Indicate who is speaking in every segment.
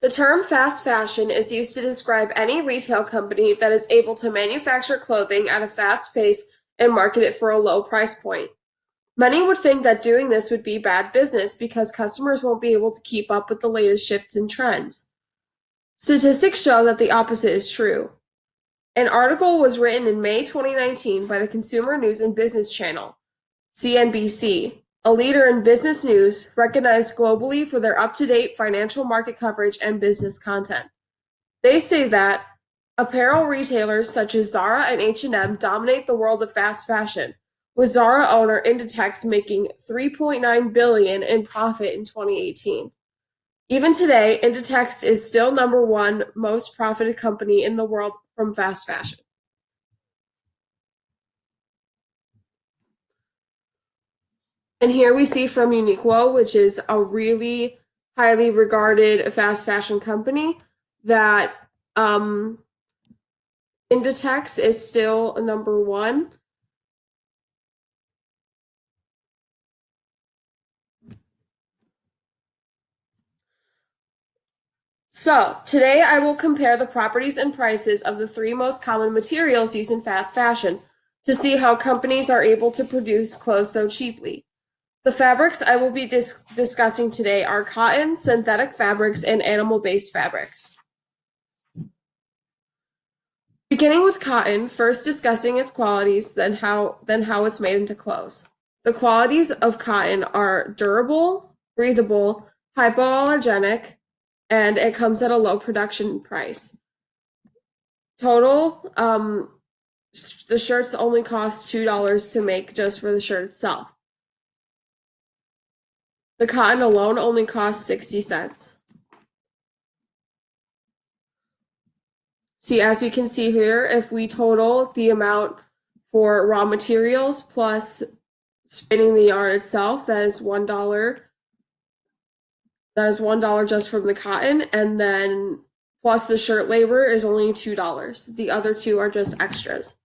Speaker 1: The term fast fashion is used to describe any retail company that is able to manufacture clothing at a fast pace and market it for a low price point. Many would think that doing this would be bad business because customers won't be able to keep up with the latest shifts and trends. Statistics show that the opposite is true. An article was written in May 2019 by the Consumer News and Business Channel, CNBC, a leader in business news recognized globally for their up-to-date financial market coverage and business content. They say that apparel retailers such as Zara and H&M dominate the world of fast fashion, with Zara owner Inditex making $3.9 billion in profit in 2018. Even today, Inditex is still number one most profited company in the world from fast fashion. And here we see from Uniqlo, which is a really highly regarded fast fashion company, that Inditex is still number one. So, today I will compare the properties and prices of the three most common materials used in fast fashion to see how companies are able to produce clothes so cheaply. The fabrics I will be discussing today are cotton, synthetic fabrics, and animal-based fabrics. Beginning with cotton, first discussing its qualities, then how it's made into clothes. The qualities of cotton are durable, breathable, hypoallergenic, and it comes at a low production price. Total, the shirts only cost $2 to make just for the shirt itself. The cotton alone only costs 60 cents. See, as we can see here, if we total the amount for raw materials plus spinning the yarn itself, that is $1. That is $1 just from the cotton, and then plus the shirt labor is only $2. The other two are just extras.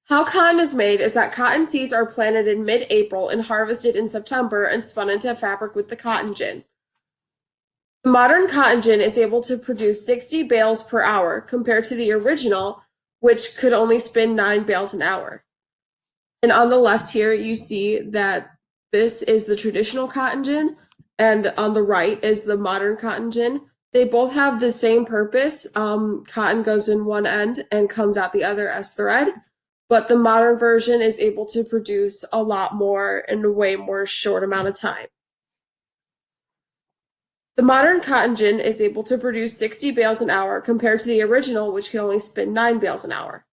Speaker 1: How cotton is made is that cotton seeds are planted in mid-April and harvested in September and spun into fabric with the cotton gin. The modern cotton gin is able to produce 60 bales per hour compared to the original, which could only spin 9 bales an hour. And on the left here, you see that this is the traditional cotton gin, and on the right is the modern cotton gin. They both have the same purpose. Cotton goes in one end and comes out the other as thread, but the modern version is able to produce a lot more in a way more short amount of time. The modern cotton gin is able to produce 60 bales an hour compared to the original, which can only spin 9 bales an hour.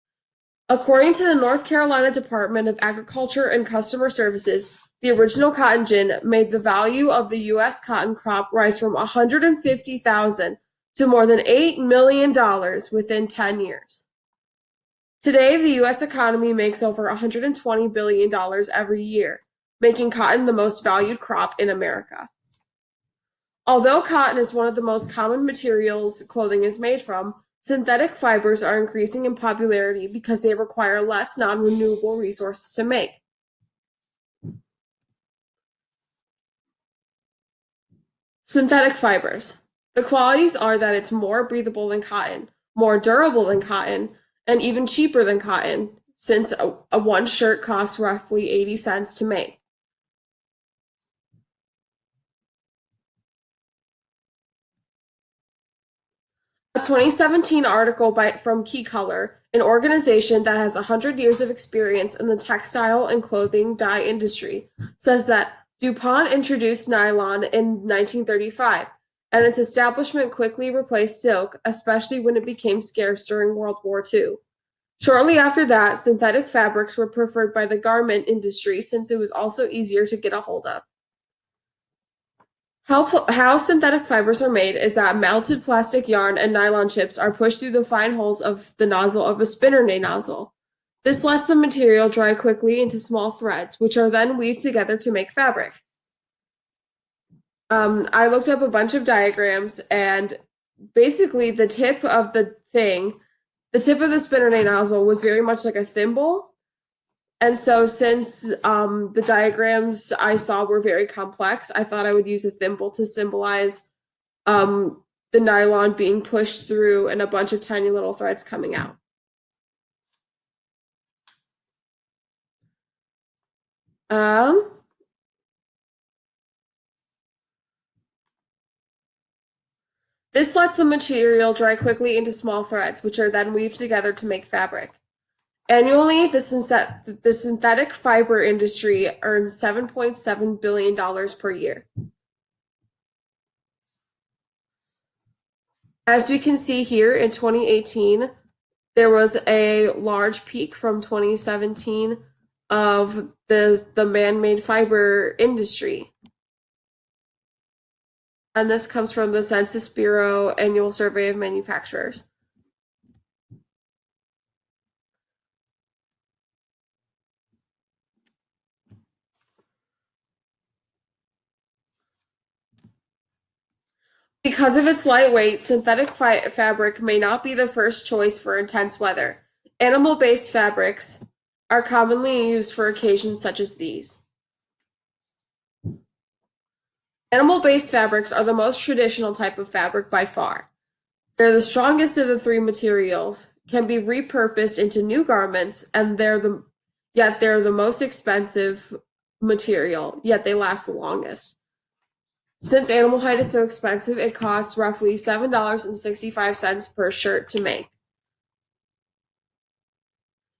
Speaker 1: According to the North Carolina Department of Agriculture and Customer Services, the original cotton gin made the value of the U.S. cotton crop rise from $150,000 to more than $8 million within 10 years. Today, the U.S. economy makes over $120 billion every year, making cotton the most valued crop in America. Although cotton is one of the most common materials clothing is made from, synthetic fibers are increasing in popularity because they require less non-renewable resources to make. Synthetic fibers. The qualities are that it's more breathable than cotton, more durable than cotton, and even cheaper than cotton, since a one shirt costs roughly 80 cents to make. A 2017 article from Key Color, an organization that has 100 years of experience in the textile and clothing dye industry, says that DuPont introduced nylon in 1935, and its establishment quickly replaced silk, especially when it became scarce during World War II. Shortly after that, synthetic fabrics were preferred by the garment industry since it was also easier to get a hold of. How synthetic fibers are made is that melted plastic yarn and nylon chips are pushed through the fine holes of the nozzle of a spinner nozzle. This lets the material dry quickly into small threads, which are then weaved together to make fabric. I looked up a bunch of diagrams, and basically the tip of the spinner nozzle was very much like a thimble, And so, since the diagrams I saw were very complex, I thought I would use a thimble to symbolize um, the nylon being pushed through and a bunch of tiny little threads coming out. Um, this lets the material dry quickly into small threads, which are then weaved together to make fabric. Annually, the synthetic fiber industry earns $7.7 billion per year. As we can see here in 2018, there was a large peak from 2017 of the man-made fiber industry. And this comes from the Census Bureau Annual Survey of Manufacturers. Because of its light weight, synthetic fabric may not be the first choice for intense weather. Animal-based fabrics are commonly used for occasions such as these. Animal-based fabrics are the most traditional type of fabric by far. They're the strongest of the three materials, can be repurposed into new garments, and yet they're the most expensive material, yet they last the longest. Since animal hide is so expensive, it costs roughly $7.65 per shirt to make.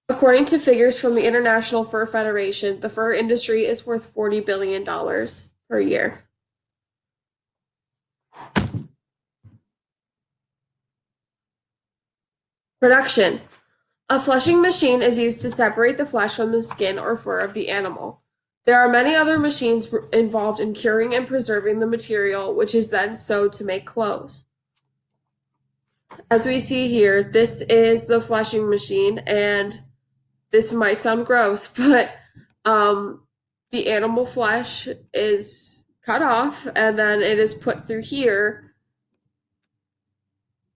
Speaker 1: According to figures from the International Fur Federation, the fur industry is worth $40 billion per year. Production. A fleshing machine is used to separate the flesh from the skin or fur of the animal. There are many other machines involved in curing and preserving the material, which is then sewed to make clothes. As we see here, this is the fleshing machine, and this might sound gross, but the animal flesh is cut off and then it is put through here